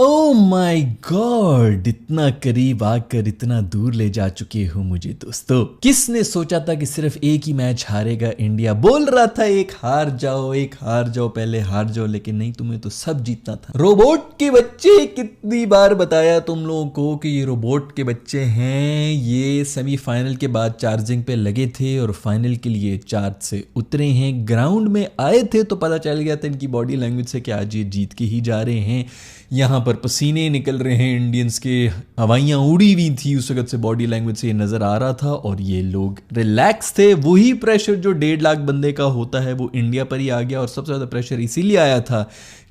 Oh my God, इतना करीब आकर इतना दूर ले जा चुके हो मुझे दोस्तों। किसने सोचा था कि सिर्फ एक ही मैच हारेगा इंडिया। बोल रहा था एक हार जाओ, पहले हार जाओ, लेकिन नहीं, तुम्हें तो सब जीतना था। रोबोट के बच्चे, कितनी बार बताया तुम लोगों को कि ये रोबोट के बच्चे हैं। ये सेमीफाइनल के बाद चार्जिंग पे लगे थे और फाइनल के लिए चार्ज से उतरे हैं। ग्राउंड में आए थे तो पता चल गया था इनकी बॉडी लैंग्वेज से कि आज ये जीत के ही जा रहे हैं। यहाँ पर पसीने निकल रहे हैं इंडियंस के, हवाइयाँ उड़ी हुई थी उस वक्त से, बॉडी लैंग्वेज से ये नज़र आ रहा था। और ये लोग रिलैक्स थे। वही प्रेशर जो 1.5 लाख बंदे का होता है वो इंडिया पर ही आ गया। और सबसे ज़्यादा प्रेशर इसीलिए आया था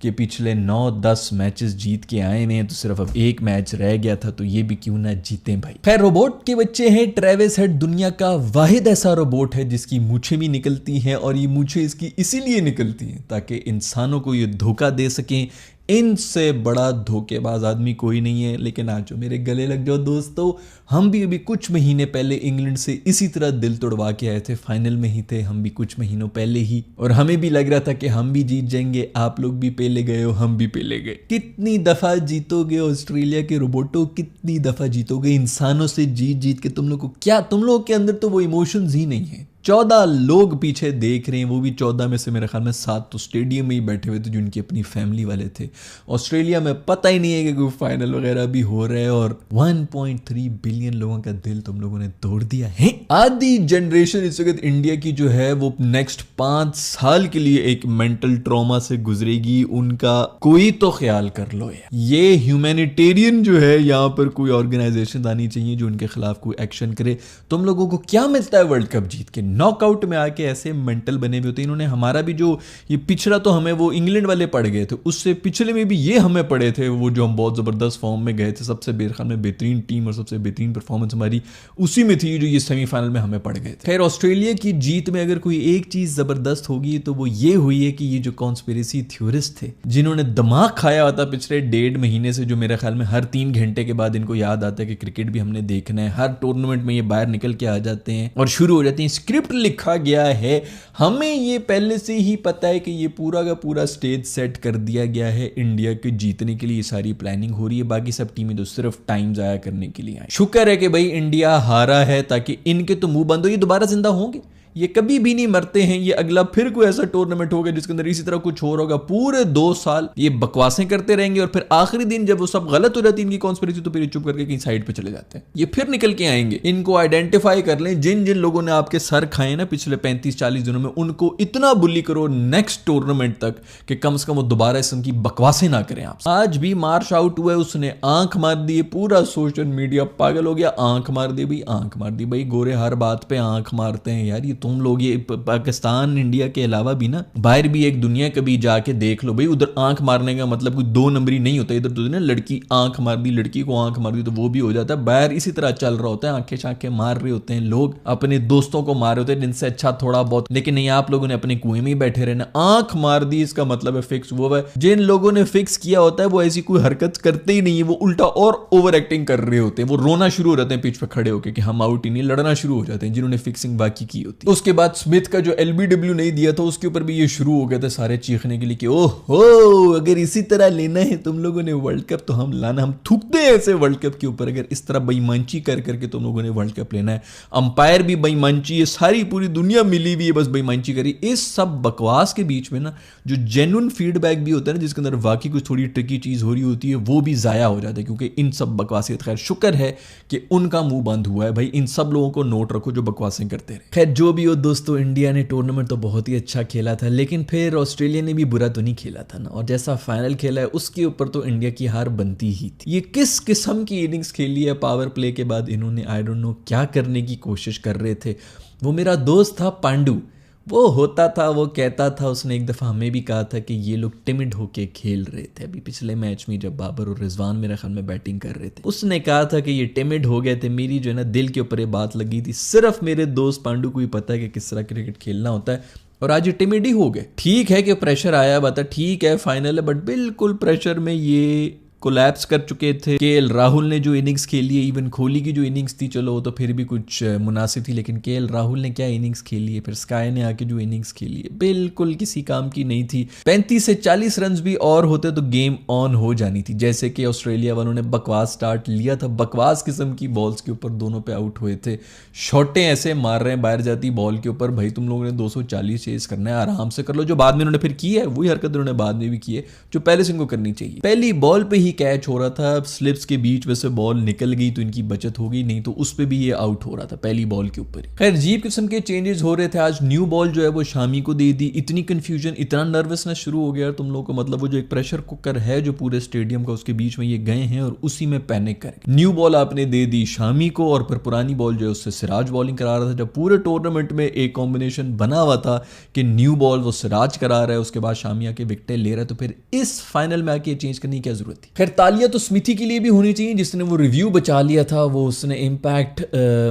कि पिछले 9-10 मैचेस जीत के आए हैं, तो सिर्फ अब एक मैच रह गया था, तो ये भी क्यों ना जीते भाई। खैर, रोबोट के बच्चे हैं। ट्रेविस हेड दुनिया का वाहिद ऐसा रोबोट है जिसकी मूछें भी निकलती हैं, और ये मूछें इसकी इसीलिए निकलती हैं ताकि इंसानों को ये धोखा दे सकें। इनसे बड़ा धोखेबाज आदमी कोई नहीं है। लेकिन आज जो मेरे गले लग जाओ दोस्तों, हम भी अभी कुछ महीने पहले इंग्लैंड से इसी तरह दिल तोड़वा के आए थे। फाइनल में ही थे हम भी कुछ महीनों पहले ही, और हमें भी लग रहा था कि हम भी जीत जाएंगे। आप लोग भी पेले गए हो, हम भी पेले गए। कितनी दफा जीतोगे ऑस्ट्रेलिया के रोबोटों, कितनी दफा जीतोगे इंसानों से जीत जीत के। तुम लोग को क्या, तुम लोग के अंदर तो वो इमोशंस ही नहीं है। 14 लोग पीछे देख रहे हैं, वो भी 14 में से मेरे ख्याल में 7 तो स्टेडियम में ही बैठे हुए थे जो उनकी अपनी फैमिली वाले थे। ऑस्ट्रेलिया में पता ही नहीं है कि कोई फाइनल वगैरह भी हो रहा है, और 1.3 बिलियन लोगों का दिल तुम लोगों ने तोड़ दिया है। आधी जनरेशन इस वक्त इंडिया की जो है वो नेक्स्ट 5 साल के लिए एक मेंटल ट्रॉमा से गुजरेगी। उनका कोई तो ख्याल कर लो यार। ये ह्यूमैनिटेरियन जो है, यहाँ पर कोई ऑर्गेनाइजेशन आनी चाहिए जो उनके खिलाफ कोई एक्शन करे। तुम लोगों को क्या मिलता है वर्ल्ड कप जीत के? नॉकआउट में आके ऐसे मेंटल बने हुए होते हैं। इन्होंने हमारा भी जो ये पिछड़ा, तो हमें वो इंग्लैंड वाले पड़ गए थे, उससे पिछले में भी ये हमें पड़े थे, वो जो हम बहुत जबरदस्त फॉर्म में गए थे, सबसे बेरखान में बेहतरीन टीम और सबसे बेहतरीन परफॉर्मेंस हमारी उसी में थी जो ये सेमीफाइनल में हमें पड़ गए थे। खैर, ऑस्ट्रेलिया की जीत में अगर कोई एक चीज जबरदस्त होगी तो वो ये हुई है कि ये जो कॉन्स्पिरेसी थ्योरिस्ट थे जिन्होंने दिमाग खाया हुआ था पिछले 1.5 महीने से, जो मेरे ख्याल में हर 3 घंटे के बाद इनको याद आता है कि क्रिकेट भी हमने देखना है, हर टूर्नामेंट में ये बाहर निकल के आ जाते हैं और शुरू हो जाते हैं। स्क्रिप्ट लिखा गया है, हमें ये पहले से ही पता है कि ये पूरा का पूरा स्टेज सेट कर दिया गया है। इंडिया के जीतने के लिए ये सारी प्लानिंग हो रही है। बाकी सब टीमें तो सिर्फ टाइम जाया करने के लिए आई। शुक्र है कि भाई इंडिया हारा है, ताकि इनके तो मुंह बंद हो, ये दोबारा जिंदा होंगे। ये कभी भी नहीं मरते हैं। ये अगला फिर कोई ऐसा टूर्नामेंट होगा जिसके अंदर इसी तरह कुछ हो रहा होगा। पूरे 2 साल ये बकवासें करते रहेंगे, और फिर आखिरी दिन जब वो सब गलत हो जाती है इनकी कॉन्स्पिरेसी, तो फिर चुप करके कहीं साइड पे चले जाते हैं। ये फिर निकल के आएंगे। इनको आइडेंटिफाई कर लें, जिन जिन लोगों ने आपके सर खाए ना पिछले 35-40 दिनों में, उनको इतना बुली करो नेक्स्ट टूर्नामेंट तक कि कम से कम वो दोबारा इस की बकवासें ना करें। आप आज भी मार्श आउट हुआ है, उसने आंख मार दी, पूरा सोशल मीडिया पागल हो गया। आंख मार दी भाई, आंख मार दी भाई। गोरे हर बात पे आंख मारते हैं यार। ये तुम लोग, ये पाकिस्तान इंडिया के अलावा भी ना बाहर भी एक दुनिया कभी जाके देख लो भाई। उधर आंख मारने का मतलब कोई 2 नंबरी नहीं होता। इधर तो ना लड़की आंख मार दी, लड़की को आंख मार दी तो वो भी हो जाता है। बाहर इसी तरह चल रहा होता है, आंखें शाखें मार रहे होते हैं लोग, अपने दोस्तों को मार रहे होते हैं जिनसे अच्छा थोड़ा बहुत। लेकिन नहीं, आप लोगों ने अपने कुएं में ही बैठे रहना। आंख मार दी इसका मतलब है फिक्स। वो है जिन लोगों ने फिक्स किया होता है वो ऐसी कोई हरकत करते ही नहीं है, वो उल्टा और ओवर एक्टिंग कर रहे होते हैं। वो रोना शुरू हो जाते हैं पिच पे खड़े होकर कि हम आउट ही नहीं, लड़ना शुरू हो जाते हैं जिन्होंने फिक्सिंग बाकी की होती है। उसके बाद स्मिथ का जो LBW नहीं दिया था उसके ऊपर भी ये शुरू हो गए थे सारे चीखने के लिए कि ओहो, अगर इसी तरह लेना है तुम लोगों ने वर्ल्ड कप तो हम लाना, हम थूकते हैं ऐसे वर्ल्ड कप के ऊपर। अगर इस तरह बेईमानची कर करके तुम लोगों ने वर्ल्ड कप लेना है, अंपायर भी बेईमानची है, सारी पूरी दुनिया मिली हुई है बस बेईमानची करी। इस सब बकवास के बीच में ना जो जेन्युइन फीडबैक भी होता है ना, जिसके अंदर वाकई कुछ थोड़ी ट्रिकी चीज हो रही होती है, वो भी जाया हो जाता है क्योंकि इन सब बकवासियत। खैर, शुक्र है कि उनका मुंह बंद हुआ है भाई। इन सब लोगों को नोट रखो जो बकवासें करते रहे। खैर, जो भी हो दोस्तों, इंडिया ने टूर्नामेंट तो बहुत ही अच्छा खेला था, लेकिन फिर ऑस्ट्रेलिया ने भी बुरा तो नहीं खेला था ना। और जैसा फाइनल खेला है उसके ऊपर तो इंडिया की हार बनती ही थी। ये किस किस्म की इनिंग्स खेली है। पावर प्ले के बाद इन्होंने आई डोंट नो क्या करने की कोशिश कर रहे थे। वो मेरा दोस्त था पांडू, वो होता था, वो कहता था, उसने एक दफ़ा हमें भी कहा था कि ये लोग टिमिड होके खेल रहे थे। अभी पिछले मैच में जब बाबर और रिजवान मेरे ख्याल में बैटिंग कर रहे थे, उसने कहा था कि ये टिमिड हो गए थे। मेरी जो है ना दिल के ऊपर ये बात लगी थी। सिर्फ मेरे दोस्त पांडू को ही पता है कि किस तरह क्रिकेट खेलना होता है, और आज ये टिमिड ही हो गए। ठीक है कि प्रेशर आया, बता ठीक है फाइनल है, बट बिल्कुल प्रेशर में ये कोलैप्स कर चुके थे। केएल राहुल ने जो इनिंग्स खेली है, इवन कोहली की जो इनिंग्स थी, चलो वो तो फिर भी कुछ मुनासिब थी, लेकिन केएल राहुल ने क्या इनिंग्स खेली है, फिर स्काई ने आके जो इनिंग्स खेली है बिल्कुल किसी काम की नहीं थी। 35 से 40 रन भी और होते तो गेम ऑन हो जानी थी। जैसे कि ऑस्ट्रेलिया वालों ने बकवास स्टार्ट लिया था, बकवास किस्म की बॉल्स के ऊपर दोनों पे आउट हुए थे, शॉटें ऐसे मार रहे हैं बाहर जाती बॉल के ऊपर। भाई तुम लोगों ने 240 चेज करना है, आराम से कर लो। जो बाद में उन्होंने फिर की है वही हरकत उन्होंने बाद में भी की है जो पहले से इनको करनी चाहिए। पहली बॉल पे ही कैच हो रहा था, स्लिप्स के बीच में से बॉल निकल गई तो इनकी बचत हो गई, नहीं तो उस पे भी ये आउट हो रहा था पहली बॉल के ऊपर ही। खैर अजीब किस्म के चेंजेस हो रहे थे। आज न्यू बॉल जो है वो शामी को दे दी, इतनी कंफ्यूजन, इतना नर्वसनेस शुरू हो गया तुम लोगों को। मतलब वो जो एक प्रेशर कुकर है जो पूरे स्टेडियम का, उसके बीच में ये गए हैं और उसी में पैनिक कर न्यू बॉल आपने दे दी शामी को, और फिर पुरानी बॉल जो है उससे सिराज बॉलिंग करा रहा था। जब पूरे टूर्नामेंट में एक कॉम्बिनेशन बना हुआ था कि न्यू बॉल वो सिराज करा रहा है, उसके बाद शामी आके विकेटें ले रहा है, तो फिर इस फाइनल में आके चेंज करने की क्या जरूरत थी। खैर तालियां तो स्मिथी के लिए भी होनी चाहिए जिसने वो रिव्यू बचा लिया था। वो उसने इम्पैक्ट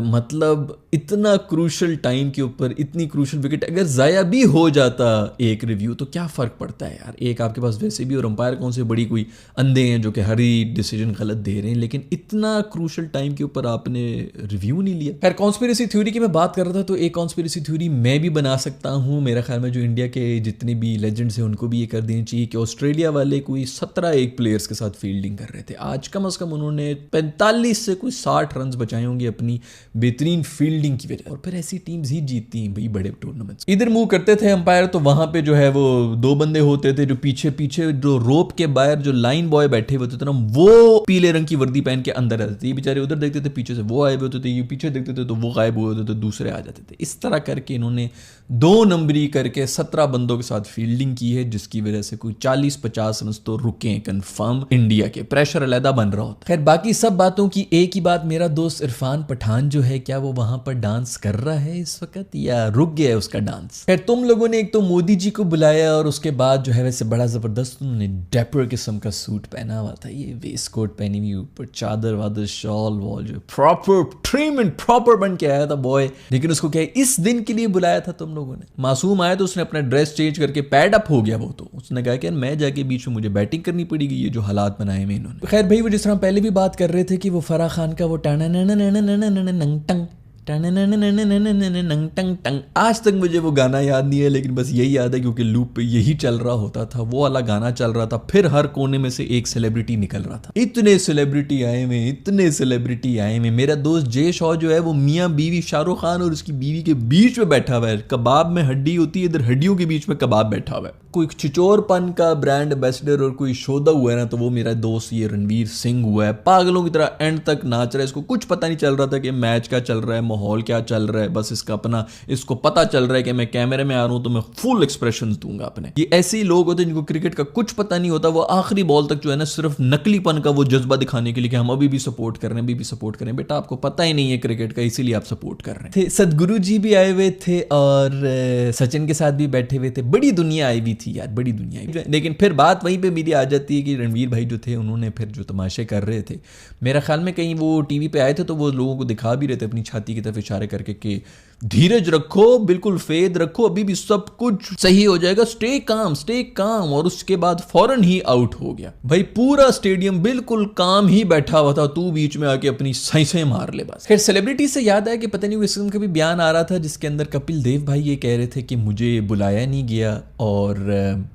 मतलब इतना क्रूशल टाइम के ऊपर इतनी क्रूशल विकेट अगर जाया भी हो जाता एक रिव्यू तो क्या फर्क पड़ता है यार। एक आपके पास वैसे भी और अंपायर कौन से बड़ी कोई अंधे हैं जो कि हर ही डिसीजन गलत दे रहे हैं, लेकिन इतना क्रूशल टाइम के ऊपर आपने रिव्यू नहीं लिया। खैर कॉन्स्पिरेसी थ्योरी की मैं बात कर रहा था, तो एक कॉन्स्पिरेसी थ्योरी मैं भी बना सकता हूं। मेरा ख्याल में जो इंडिया के जितने भी लेजेंड्स हैं उनको भी ये कर देनी चाहिए कि ऑस्ट्रेलिया वाले कोई 17 एक प्लेयर्स के साथ फील्डिंग कर रहे थे आज, कम से कम उन्होंने 45 से कोई 60 रन बचाए होंगे अपनी बेहतरीन फील्डिंग की वजह, और फिर ऐसी टीम्स ही जीतती हैं भाई बड़े टूर्नामेंट्स। इधर मूव करते थे अंपायर तो वहां पे जो है वो 2 बंदे होते थे जो पीछे पीछे जो रोप के बाहर जो लाइन बॉय बैठे होते थे ना, वो पीले रंग की वर्दी पहन के अंदर रहते थे। ये बेचारे उधर देखते थे पीछे से वो आए हुए होते थे, ये पीछे देखते थे तो वो गायब हुए होते थे, दूसरे आ जाते थे। इस तरह करके इन्होंने 2 नंबरी करके 17 बंदों के साथ फील्डिंग की है, जिसकी वजह से कोई 40-50 रन तो रुके हैं कंफर्म। इंडिया के प्रेशर अलहदा बन रहा होता है। खैर बाकी सब बातों की एक ही बात, मेरा दोस्त इरफान पठान जो है क्या वो वहां पर डांस कर रहा है इस वक्त या रुक गया है उसका डांस। खैर तुम लोगों ने एक तो मोदी जी को बुलाया और उसके बाद जो है वैसे बड़ा जबरदस्त उन्होंने डेपर किस्म का सूट पहना हुआ था, ये वेस्ट कोट पहनी हुई, ऊपर चादर वादर शॉल वॉल जो प्रॉपर ट्रिम एंड प्रॉपर बन के आया था बॉय। लेकिन उसको क्या इस दिन के लिए बुलाया था तुम लोगों ने। मासूम आया तो उसने अपना ड्रेस चेंज करके पैड अप हो गया वो, तो उसने कहा कि मैं जाके बीच में मुझे बैटिंग करनी पड़ेगी, ये जो हालात बनाए में इन्होंने। खैर भाई वो जिस तरह पहले भी बात कर रहे थे कि वो फराह खान का वो टाना नंग टंग, आज तक मुझे वो गाना याद नहीं है, लेकिन बस यही याद है क्योंकि लूप पे यही चल रहा होता था, वो वाला गाना चल रहा था। फिर हर कोने में से एक सेलिब्रिटी निकल रहा था, इतने सेलिब्रिटी आए में, इतने सेलिब्रिटी आए में। मेरा दोस्त जय शॉ जो है वो मियाँ बीवी शाहरुख खान और उसकी बीवी के बीच में बैठा हुआ है। कबाब में हड्डी होती है, इधर हड्डियों के बीच में कबाब बैठा हुआ है। कोई छिचोरपन का ब्रांड एम्बेसडर और कोई शोधा हुआ है ना, तो वो मेरा दोस्त ये रणवीर सिंह हुआ है। पागलों की तरह एंड तक नाच रहा है, इसको कुछ पता नहीं चल रहा था कि मैच क्या चल रहा है, माहौल क्या चल रहा है, बस इसका अपना इसको पता चल रहा है कि मैं कैमरे में आ रहा हूं तो मैं फुल एक्सप्रेशन दूंगा अपने। ये ऐसे ही लोग होते हैं जिनको क्रिकेट का कुछ पता नहीं होता, वो आखिरी बॉल तक जो है ना सिर्फ नकलीपन का वो जज्बा दिखाने के लिए कि हम अभी भी सपोर्ट कर रहे हैं, अभी भी सपोर्ट कर रहे हैं। बेटा आपको पता ही नहीं है क्रिकेट का, इसीलिए आप सपोर्ट कर रहे थे। सदगुरु जी भी आए हुए थे और सचिन के साथ भी बैठे हुए थे। बड़ी दुनिया आई हुई थी यार, बड़ी दुनिया। लेकिन फिर बात वहीं पे मेरी आ जाती है कि रणवीर भाई जो थे उन्होंने फिर जो तमाशे कर रहे थे, मेरा ख्याल में कहीं वो टीवी पे आए थे तो वो लोगों को दिखा भी रहे थे अपनी छाती की तरफ इशारे करके कि धीरज रखो, बिल्कुल फेद रखो, अभी भी सब कुछ सही हो जाएगा, स्टे काम। और उसके बाद फौरन ही आउट हो गया। भाई पूरा स्टेडियम बिल्कुल काम ही बैठा हुआ था, तू बीच में आके अपनी साइंसें मार ले बस। खैर सेलिब्रिटी से याद आया कि पता नहीं किस्म का भी बयान आ रहा था जिसके अंदर कपिल देव भाई ये कह रहे थे कि मुझे बुलाया नहीं गया, और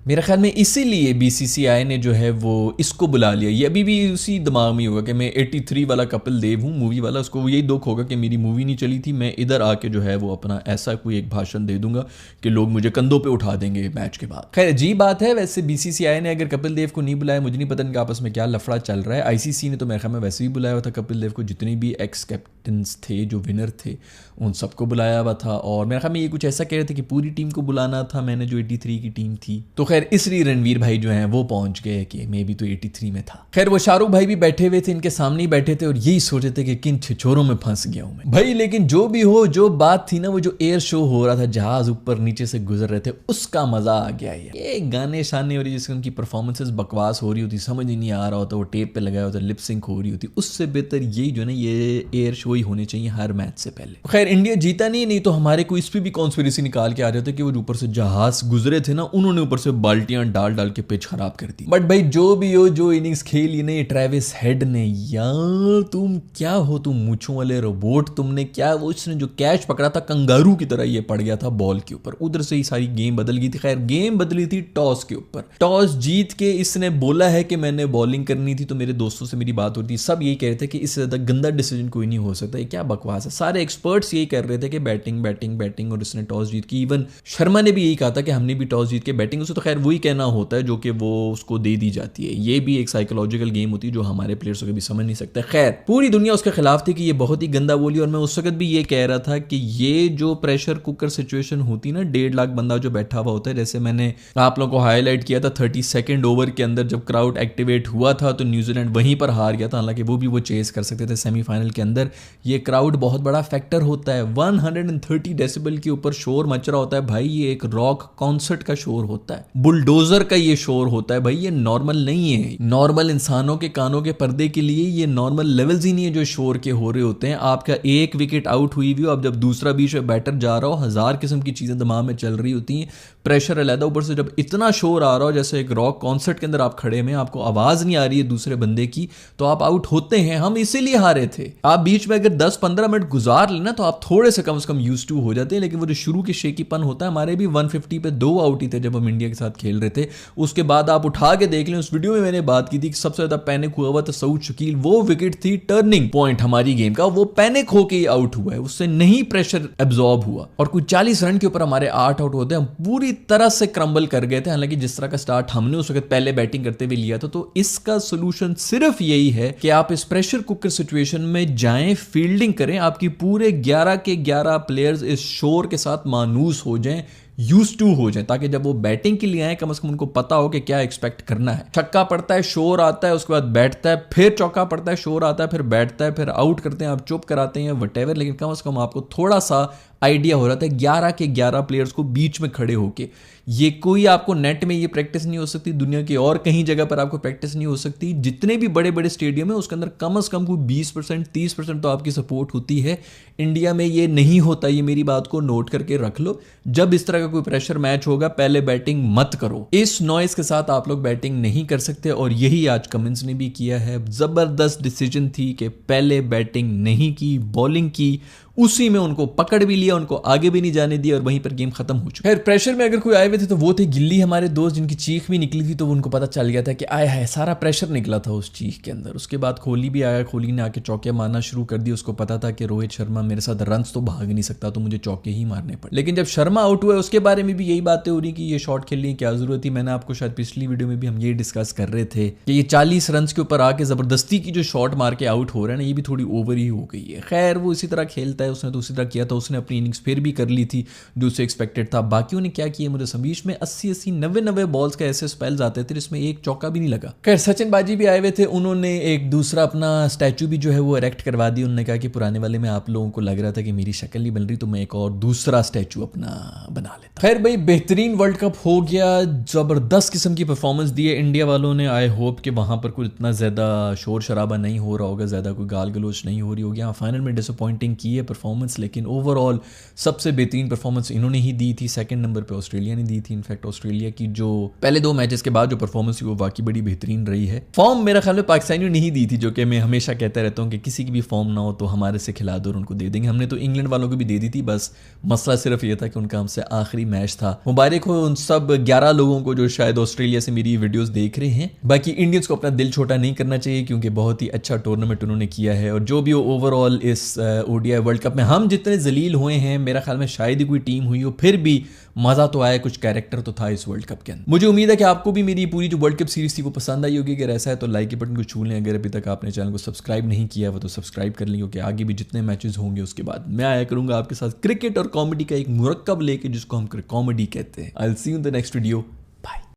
मेरा ख्याल में इसीलिए बीसीसीआई ने जो है वो इसको बुला लिया। ये अभी भी उसी दिमाग में होगा कि मैं 83 वाला कपिल देव हूँ मूवी वाला, उसको यही दुख होगा कि मेरी मूवी नहीं चली थी, मैं इधर आके जो है वो अपना ऐसा कोई एक भाषण दे दूंगा कि लोग मुझे कंधों पे उठा देंगे मैच के बाद। खैर अजीब बात है, वैसे बीसीसीआई ने अगर कपिल देव को नहीं बुलाया, मुझे नहीं पता इनका आपस में क्या लफड़ा चल रहा है। आईसीसी ने तो मेरे ख्याल में वैसे ही बुलाया हुआ था कपिल देव को, जितने भी एक्स कैप्टन्स थे जो विनर थे उन सबको बुलाया हुआ था, और मेरे ख्याल में ये कुछ ऐसा कह रहे थे कि पूरी टीम को बुलाना था, मैंने जो 83 की टीम थी। तो खैर इसलिए रणवीर भाई जो है वो पहुंच गए कि मैं भी तो 83 में था। खैर वो शाहरुख भाई भी बैठे हुए थे, इनके सामने ही बैठे थे और यही सोच रहे थे कि किन छिछोरों में फंस गया हूं मैं भाई। लेकिन जो भी हो, जो बात बात थी ना, वो जो एयर शो हो रहा था, जहाज ऊपर नीचे से गुजर रहे थे, उसका मजा आ गया। ये गाने शाने हो रही, जिसकी उनकी परफॉर्मेंसेस बकवास हो रही होती, समझ ही नहीं आ रहा होता, वो टेप पे लगाया होता, लिप सिंक हो रही होती, उससे बेहतर यही जो ना ये एयर शो ही होने चाहिए हर मैच से पहले। खैर इंडिया जीता नहीं तो हमारे को इस पे भी कॉन्स्पिरेसी निकाल के आ रहे थे कि वो ऊपर से जहाज गुजरे थे ना, उन्होंने ऊपर से बाल्टियां डाल डाल के पिच खराब कर दी। बट भाई जो भी हो, जो इनिंग्स खेली ना ये ट्रेविस हेड ने, यार तुम क्या हो, तुम मूंछों वाले रोबोट, तुमने क्या, वो इसने जो कैच पकड़ा था कंगारू की तरह ये पड़ गया था बॉल के ऊपर, उधर से ही सारी गेम बदल गई थी। खैर गेम बदली थी टॉस के ऊपर, टॉस जीत के इसने बोला है कि मैंने बॉलिंग करनी थी, तो मेरे दोस्तों से मेरी बात होती, सब यही कह रहे थे कि इससे ज्यादा गंदा डिसीजन कोई नहीं हो सकता, ये क्या बकवास है। सारे एक्सपर्ट्स यही कर रहे थे कि बैटिंग बैटिंग बैटिंग, और इसने टॉस जीत की। इवन शर्मा ने भी यही कहा था कि हमने भी टॉस जीत के बैटिंग, उसे तो खैर वही कहना होता है जो कि वो उसको दे दी जाती है, ये भी एक साइकोलॉजिकल गेम होती है जो हमारे प्लेयर्स को भी समझ नहीं सकते। खैर पूरी दुनिया उसके खिलाफ थी कि ये बहुत ही गंदा बोली, और मैं उस वक्त भी ये कह रहा था कि ये जो प्रेशर कुकर सिचुएशन होती ना, 1.5 लाख बंदा जो बैठा हुआ होता है, जैसे मैंने आप लोगों को हाईलाइट किया था 32nd ओवर के अंदर जब क्राउड एक्टिवेट हुआ था तो न्यूजीलैंड वहीं पर हार गया था, हालांकि वो भी वो चेस कर सकते थे सेमीफाइनल के अंदर। ये क्राउड बहुत बड़ा फैक्टर होता है, 130 डेसिबल के ऊपर शोर मच रहा होता है भाई, ये एक रॉक कॉन्सर्ट का शोर होता है, बुलडोजर का ये शोर होता है भाई, ये नॉर्मल नहीं है। नॉर्मल इंसानों के कानों के पर्दे के लिए ये नॉर्मल लेवल्स ही नहीं है जो शोर के हो रहे होते हैं। आपका एक विकेट आउट हुई भी हो, अब जब दूसरा बीच में बैटर जा रहा हो, 1000 किस्म की चीजें दिमाग में चल रही होती हैं, प्रेशर अलहदा, ऊपर से जब इतना शोर आ रहा हो जैसे एक रॉक कॉन्सर्ट के अंदर आप खड़े में, आपको आवाज नहीं आ रही है दूसरे बंदे की, तो आप आउट होते हैं। हम इसीलिए हारे थे। आप बीच में अगर 10-15 मिनट गुजार लेना तो आप थोड़े से कम यूज टू हो जाते हैं, लेकिन वो जो शुरू के शेकीपन होता है, हमारे भी 150 पे 2 आउट ही थे जब हम इंडिया के साथ खेल रहे थे। उसके बाद आप उठा के देख लें, उस वीडियो में मैंने बात की थी कि सबसे ज्यादा पैनिक हुआ था सऊद शकील, वो विकेट थी टर्निंग पॉइंट हमारी गेम का, वो पैनिक होके ही आउट हुआ है, उससे नहीं प्रेशर एब्जॉर्ब हुआ, और कुछ 40 रन के ऊपर हमारे 8 आउट होते हैं, हम पूरी तरह से क्रम्बल कर गए थे। हालांकि जिस तरह का स्टार्ट हमने उस वक्त पहले बैटिंग करते हुए लिया था, तो इसका सोल्यूशन सिर्फ यही है कि आप इस प्रेशर कुकर सिचुएशन में जाएं, फील्डिंग करें, आपकी पूरे 11 के 11 प्लेयर्स इस शोर के साथ मानूस हो जाएं, यूज टू हो जाए, ताकि जब वो बैटिंग के लिए आए कम से कम उनको पता हो कि क्या एक्सपेक्ट करना है। छक्का पड़ता है, शोर आता है, उसके बाद बैठता है, फिर चौका पड़ता है, शोर आता है, फिर बैठता है, फिर आउट करते हैं, आप चुप कराते हैं, वटेवर, लेकिन कम से कम आपको थोड़ा सा आइडिया हो रहा था 11 के 11 प्लेयर्स को बीच में खड़े होके। ये कोई आपको नेट में ये प्रैक्टिस नहीं हो सकती, दुनिया की और कहीं जगह पर आपको प्रैक्टिस नहीं हो सकती। जितने भी बड़े बड़े स्टेडियम है उसके अंदर कम से कम कोई 20% 30% तो आपकी सपोर्ट होती है। इंडिया में ये नहीं होता, ये मेरी बात को नोट करके रख लो। जब इस तरह का कोई प्रेशर मैच होगा, पहले बैटिंग मत करो, इस नॉइस के साथ आप लोग बैटिंग नहीं कर सकते, और यही आज कमिंस ने भी किया है। जबरदस्त डिसीजन थी कि पहले बैटिंग नहीं की, बॉलिंग की, उसी में उनको पकड़ भी लिया, उनको आगे भी नहीं जाने दिया, और वहीं पर गेम खत्म हो चुका है। प्रेशर में अगर कोई आए हुए थे तो वो थे गिल्ली, हमारे दोस्त, जिनकी चीख भी निकली थी, तो उनको पता चल गया था कि आया है, सारा प्रेशर निकला था उस चीख के अंदर। उसके बाद कोहली भी आया, कोहली ने आके चौके मारना शुरू कर दी, उसको पता था कि रोहित शर्मा मेरे साथ रन्स तो भाग नहीं सकता, तो मुझे चौके ही मारने पड़े। लेकिन जब शर्मा आउट हुआ, उसके बारे में भी यही बातें हो रही कि ये शॉट खेलने की क्या जरूरत थी। मैंने आपको शायद पिछली वीडियो में भी हम ये डिस्कस कर रहे थे कि ये 40 रन के ऊपर आके जबरदस्ती की जो शॉट मार के आउट हो रहा है ना, ये भी थोड़ी ओवर ही हो गई है। खैर वो इसी तरह खेलता है, उसने तो उसी तरह किया था, उसने अपनी इनिंग्स फिर भी कर ली थी जो उससे एक्सपेक्टेड था। बाकियों ने क्या किया, मुझे बीच में 80-80 90-90 बॉल्स का ऐसे स्पेल्स आते थे जिसमें एक चौका भी नहीं लगा। खैर सचिन बाजी भी आए हुए थे, उन्होंने एक दूसरा अपना स्टैचू भी जो है वो इरेक्ट करवा दी। उन्होंने कहा कि पुराने वाले में आप लोगों को लग रहा था कि मेरी शक्ल नहीं बन रही, तो मैं एक और दूसरा स्टैचू अपना बना लेता। खैर भाई बेहतरीन वर्ल्ड कप हो गया, जबरदस्त किस्म की परफॉर्मेंस दी है इंडिया वालों ने। आई होप कि वहां पर कोई इतना ज्यादा शोर शराबा नहीं हो रहा होगा, ज्यादा कोई गाल गलोच नहीं हो रही होगी। हाँ फाइनल में डिसअपॉइंटिंग की है परफॉर्मेंस, लेकिन ओवरऑल सबसे बेहतरीन परफॉर्मेंस इन्होंने ही दी थी। सेकंड नंबर पे ऑस्ट्रेलिया ने दी थी। इनफैक्ट ऑस्ट्रेलिया की जो पहले 2 मैचेस के बाद जो परफॉर्मेंस थी वो वाकई बड़ी बेहतरीन रही है। फॉर्म मेरा ख्याल में पाकिस्तानियों ने ही दी थी, जो कि मैं हमेशा कहता रहता हूँ कि किसी की भी फॉर्म ना हो तो हमारे से खिला दो और उनको दे देंगे। हमने तो इंग्लैंड वालों को भी दे दी थी, बस मसला सिर्फ ये था कि उनका हमसे आखिरी मैच था। मुबारक हो उन सब 11 लोगों को जो शायद ऑस्ट्रेलिया से मेरी वीडियोस देख रहे हैं। बाकी इंडियंस को अपना दिल छोटा नहीं करना चाहिए, क्योंकि बहुत ही अच्छा टूर्नामेंट उन्होंने किया है। और जो भी ओवरऑल इस ओडीआई वर्ल्ड कप में हम जितने जलील हुए हैं, मेरा ख्याल में शायद ही कोई टीम हुई हो, फिर भी मजा तो आया, कुछ कैरेक्टर तो था इस वर्ल्ड कप के अंदर। मुझे उम्मीद है कि आपको भी मेरी पूरी जो वर्ल्ड कप सीरीज थी वो पसंद आई होगी। अगर ऐसा है तो लाइक के बटन को छू लें। अगर अभी तक आपने चैनल को सब्सक्राइब नहीं किया वो तो सब्सक्राइब कर लें, क्योंकि आगे भी जितने मैचेस होंगे उसके बाद मैं आया करूंगा आपके साथ क्रिकेट और कॉमेडी का एक मुरक्कब लेके, जिसको हम कॉमेडी कहते हैं। I will see you in the next video.